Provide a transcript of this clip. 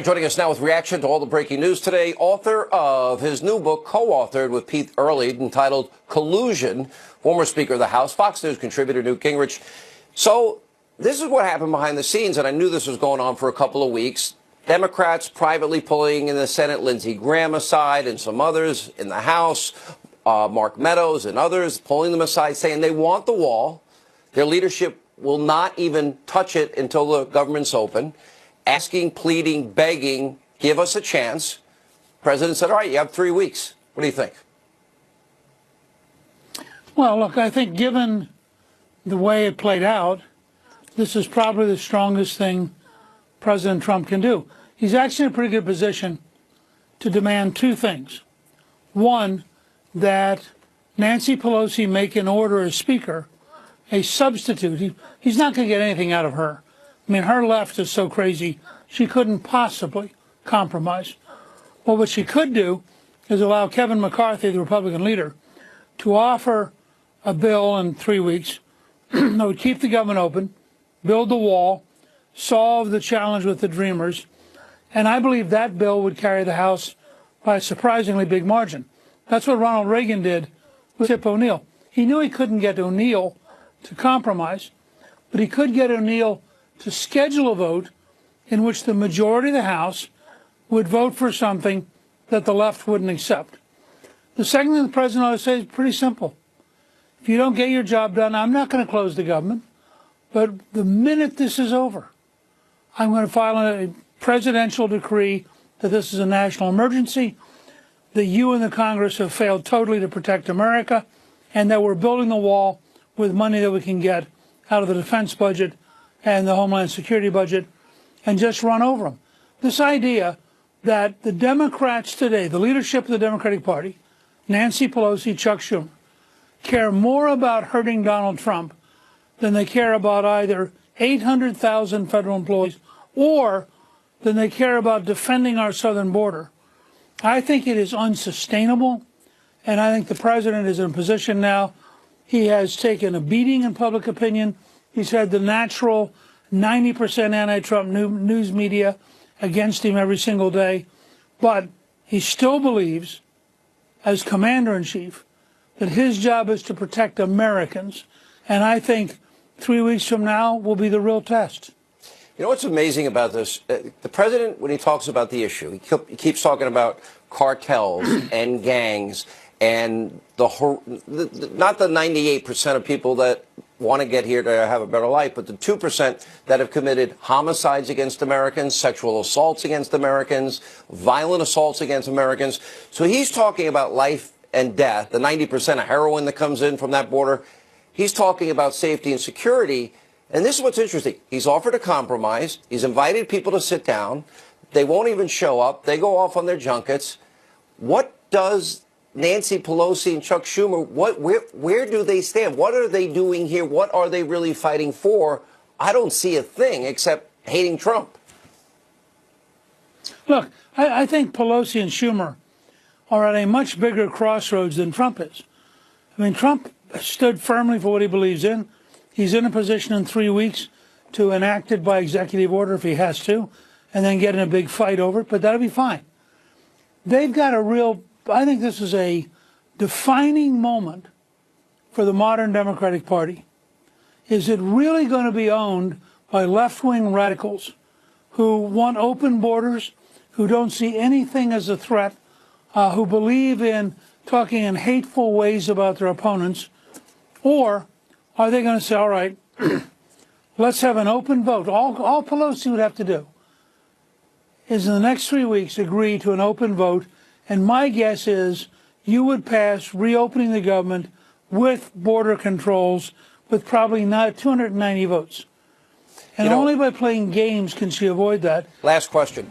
Joining us now with reaction to all the breaking news today, author of his new book, co-authored with Pete Early, entitled Collusion, former Speaker of the House, Fox News contributor Newt Gingrich. So this is what happened behind the scenes, and I knew this was going on for a couple of weeks. Democrats privately pulling in the Senate Lindsey Graham aside and some others in the House, Mark Meadows and others pulling them aside, saying they want the wall. Their leadership will not even touch it until the government's open. Asking, pleading, begging, give us a chance. The president said, all right, you have 3 weeks. What do you think? Well, look, I think given the way it played out, this is probably the strongest thing President Trump can do. He's actually in a pretty good position to demand two things. One, that Nancy Pelosi make an order as Speaker, a substitute. He's not going to get anything out of her. I mean, her left is so crazy, she couldn't possibly compromise. Well, what she could do is allow Kevin McCarthy, the Republican leader, to offer a bill in 3 weeks that would keep the government open, build the wall, solve the challenge with the Dreamers, and I believe that bill would carry the House by a surprisingly big margin. That's what Ronald Reagan did with Tip O'Neill. He knew he couldn't get O'Neill to compromise, but he could get O'Neill to schedule a vote in which the majority of the House would vote for something that the left wouldn't accept. The second thing the president ought to say is pretty simple. If you don't get your job done, I'm not going to close the government, but the minute this is over, I'm going to file a presidential decree that this is a national emergency, that you and the Congress have failed totally to protect America, and that we're building the wall with money that we can get out of the defense budget and the Homeland Security budget, and just run over them. This idea that the Democrats today, the leadership of the Democratic Party, Nancy Pelosi, Chuck Schumer, care more about hurting Donald Trump than they care about either 800,000 federal employees or than they care about defending our southern border. I think it is unsustainable, and I think the president is in a position now. He has taken a beating in public opinion. He's had the natural 90% anti-Trump news media against him every single day. But he still believes, as commander-in-chief, that his job is to protect Americans. And I think 3 weeks from now will be the real test. You know what's amazing about this? The president, when he talks about the issue, he keeps talking about cartels and gangs and not the 98% of people that want to get here to have a better life, but the 2% that have committed homicides against Americans, sexual assaults against Americans, violent assaults against Americans. So he's talking about life and death, the 90% of heroin that comes in from that border. He's talking about safety and security. And this is what's interesting. He's offered a compromise. He's invited people to sit down. They won't even show up. They go off on their junkets. What does Nancy Pelosi and Chuck Schumer, where do they stand? What are they doing here? What are they really fighting for? I don't see a thing except hating Trump. Look, I think Pelosi and Schumer are at a much bigger crossroads than Trump is. I mean, Trump stood firmly for what he believes in. He's in a position in 3 weeks to enact it by executive order if he has to, and then get in a big fight over it, but that'll be fine. They've got a real, I think this is a defining moment for the modern Democratic Party. Is it really going to be owned by left-wing radicals who want open borders, who don't see anything as a threat, who believe in talking in hateful ways about their opponents, or are they going to say, all right, let's have an open vote? All Pelosi would have to do is in the next 3 weeks agree to an open vote, and my guess is you would pass reopening the government with border controls with probably not 290 votes. And only by playing games can she avoid that. Last question.